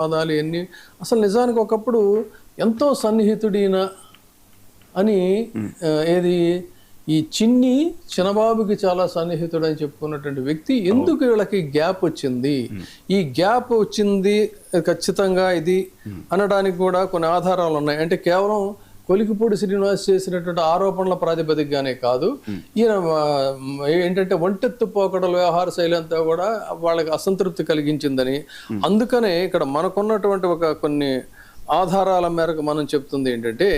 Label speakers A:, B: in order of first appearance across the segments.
A: పదాలు ఎన్ని అసలు నిజానికి ఒకప్పుడు ఎంతో సన్నిహితుడిన అని ఏది ఈ చిన్ని చిన్నబాబుకి చాలా సన్నిహితుడు అని చెప్పుకున్నటువంటి వ్యక్తి ఎందుకు వీళ్ళకి గ్యాప్ వచ్చింది, ఈ గ్యాప్ వచ్చింది ఖచ్చితంగా ఇది అనడానికి కూడా కొన్ని ఆధారాలు ఉన్నాయి. అంటే కేవలం కొలికిపూడి శ్రీనివాస్ చేసినటువంటి ఆరోపణల ప్రాతిపదికగానే కాదు, ఈయన ఏంటంటే ఒంటెత్తు పోకడల వ్యవహార శైలి అంతా కూడా వాళ్ళకి అసంతృప్తి కలిగించిందని, అందుకనే ఇక్కడ మనకున్నటువంటి ఒక కొన్ని ఆధారాల మేరకు మనం చెప్తుంది ఏంటంటే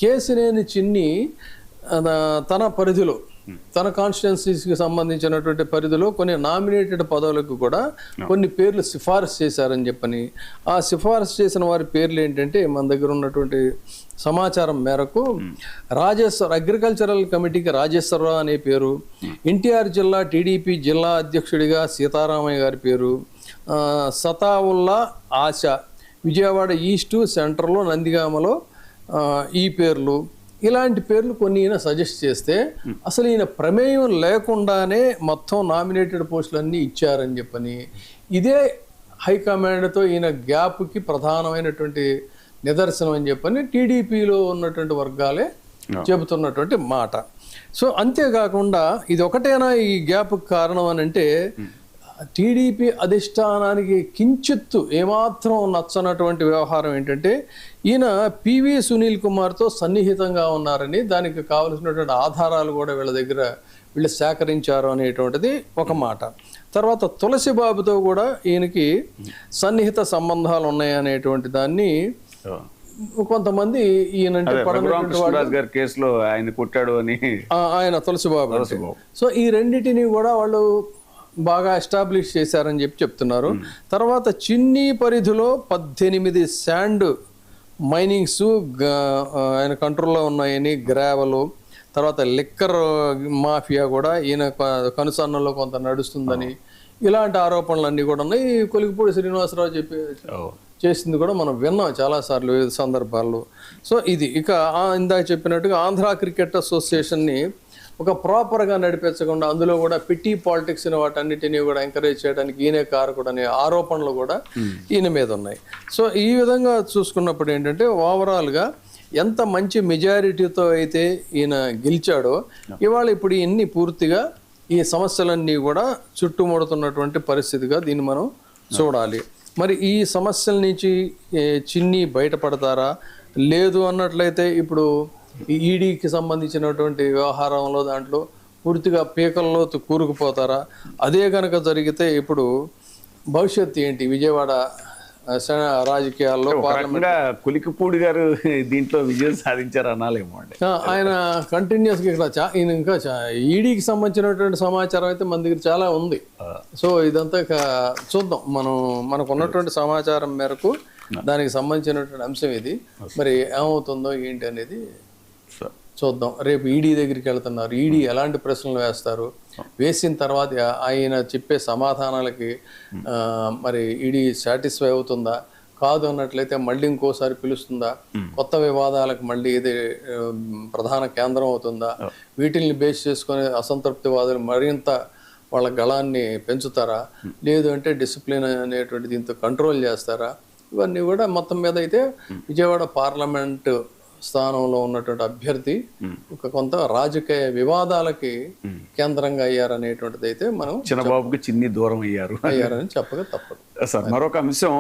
A: కేసినేని చిన్ని తన పరిధిలో తన కాన్స్టిట్యున్సీకి సంబంధించినటువంటి పరిధిలో కొన్ని నామినేటెడ్ పదవులకు కూడా కొన్ని పేర్లు సిఫారసు చేశారని చెప్పని, ఆ సిఫారసు చేసిన వారి పేర్లు ఏంటంటే మన దగ్గర ఉన్నటువంటి సమాచారం మేరకు అగ్రికల్చరల్ కమిటీకి రాజేశ్వరరావు అనే పేరు, ఎన్టీఆర్ జిల్లా టీడీపీ జిల్లా అధ్యక్షుడిగా సీతారామయ్య గారి పేరు, సతావుల్లా ఆశ విజయవాడ ఈస్టు సెంటర్లో నందిగామలో ఈ పేర్లు, ఇలాంటి పేర్లు కొన్ని ఈయన సజెస్ట్ చేస్తే అసలు ఈయన ప్రమేయం లేకుండానే మొత్తం నామినేటెడ్ పోస్టులన్నీ ఇచ్చారని చెప్పని, ఇదే హైకమాండ్తో ఈయన గ్యాప్కి ప్రధానమైనటువంటి నిదర్శనం అని చెప్పని టీడీపీలో ఉన్నటువంటి వర్గాలే చెబుతున్నటువంటి మాట. సో అంతేకాకుండా ఇది ఒకటేనా ఈ గ్యాప్కి కారణం అని అంటే, టీడీపీ అధిష్టానానికి కించిత్తు ఏమాత్రం నచ్చనటువంటి వ్యవహారం ఏంటంటే ఈయన పివి సునీల్ కుమార్తో సన్నిహితంగా ఉన్నారని, దానికి కావలసినటువంటి ఆధారాలు కూడా వీళ్ళు సేకరించారు అనేటువంటిది ఒక మాట. తర్వాత తులసి బాబుతో కూడా ఈయనకి సన్నిహిత సంబంధాలు ఉన్నాయి అనేటువంటి దాన్ని కొంతమంది ఈయనంటే
B: కేసులో ఆయన పుట్టాడు అని
A: ఆయన తులసి బాబు. సో ఈ రెండింటిని కూడా వాళ్ళు బాగా ఎస్టాబ్లిష్ చేశారని చెప్తున్నారు. తర్వాత చిన్ని పరిధిలో 18 శాండ్ మైనింగ్స్ ఆయన కంట్రోల్లో ఉన్నాయని, గ్రావెలు, తర్వాత లిక్కర్ మాఫియా కూడా ఈయన కనుసన్నల్లో కొంత నడుస్తుందని, ఇలాంటి ఆరోపణలన్నీ కూడా ఉన్నాయి. కొలికిపూడి శ్రీనివాసరావు చేసింది కూడా మనం విన్నాం చాలాసార్లు వివిధ సందర్భాల్లో. సో ఇది ఇక ఇందాక చెప్పినట్టుగా ఆంధ్ర క్రికెట్ అసోసియేషన్ని ఒక ప్రాపర్గా నడిపించకుండా అందులో కూడా పిట్టి పాలిటిక్స్ వాటన్నిటినీ కూడా ఎంకరేజ్ చేయడానికి ఈయనే కారకుడు అనే ఆరోపణలు కూడా ఈయన మీద ఉన్నాయి. సో ఈ విధంగా చూసుకున్నప్పుడు ఏంటంటే ఓవరాల్గా ఎంత మంచి మెజారిటీతో అయితే ఈయన గెలిచాడో ఇవాళ ఇప్పుడు ఇన్ని పూర్తిగా ఈ సమస్యలన్నీ కూడా చుట్టుముడుతున్నటువంటి పరిస్థితిగా దీన్ని మనం చూడాలి. మరి ఈ సమస్యల నుంచి చిన్ని బయటపడతారా లేదు అన్నట్లయితే ఇప్పుడు ఈడీకి సంబంధించినటువంటి వ్యవహారంలో దాంట్లో పూర్తిగా పీకల్లో కూరుకుపోతారా? అదే కనుక జరిగితే ఇప్పుడు భవిష్యత్తు ఏంటి విజయవాడ రాజకీయాల్లో?
B: కొలికిపూడి గారు దీంట్లో విజయం సాధించారు అనాలేమో అండి.
A: ఆయన కంటిన్యూస్గా ఇక్కడ ఈయన ఇంకా ఈడీకి సంబంధించినటువంటి సమాచారం అయితే మన దగ్గర చాలా ఉంది. సో ఇదంతా చూద్దాం, మనకు ఉన్నటువంటి సమాచారం మేరకు దానికి సంబంధించినటువంటి అంశం ఇది. మరి ఏమవుతుందో ఏంటి అనేది చూద్దాం. రేపు ఈడీ దగ్గరికి వెళ్తున్నారు, ఈడీ ఎలాంటి ప్రశ్నలు వేస్తారు, వేసిన తర్వాత ఆయన చెప్పే సమాధానాలకి మరి ఈడీ సాటిస్ఫై అవుతుందా, కాదు అన్నట్లయితే మళ్ళీ ఇంకోసారి పిలుస్తుందా, కొత్త వివాదాలకు మళ్ళీ ఇది ప్రధాన కేంద్రం అవుతుందా, వీటిల్ని బేస్ చేసుకొని అసంతృప్తివాదులు మరింత వాళ్ళ గళాన్ని పెంచుతారా, లేదు అంటే డిసిప్లిన్ అనేటువంటి దీంతో కంట్రోల్ చేస్తారా, ఇవన్నీ కూడా మొత్తం మీద అయితే విజయవాడ పార్లమెంటు స్థానంలో ఉన్నటువంటి అభ్యర్థి ఒక కొంత రాజకీయ వివాదాలకి కేంద్రంగా అయ్యారనేటువంటిది అయితే మనం
B: చిన్నబాబుకి చిన్ని దూరం అయ్యారని
A: చెప్పక తప్పదు.
B: సార్ మరొక అంశం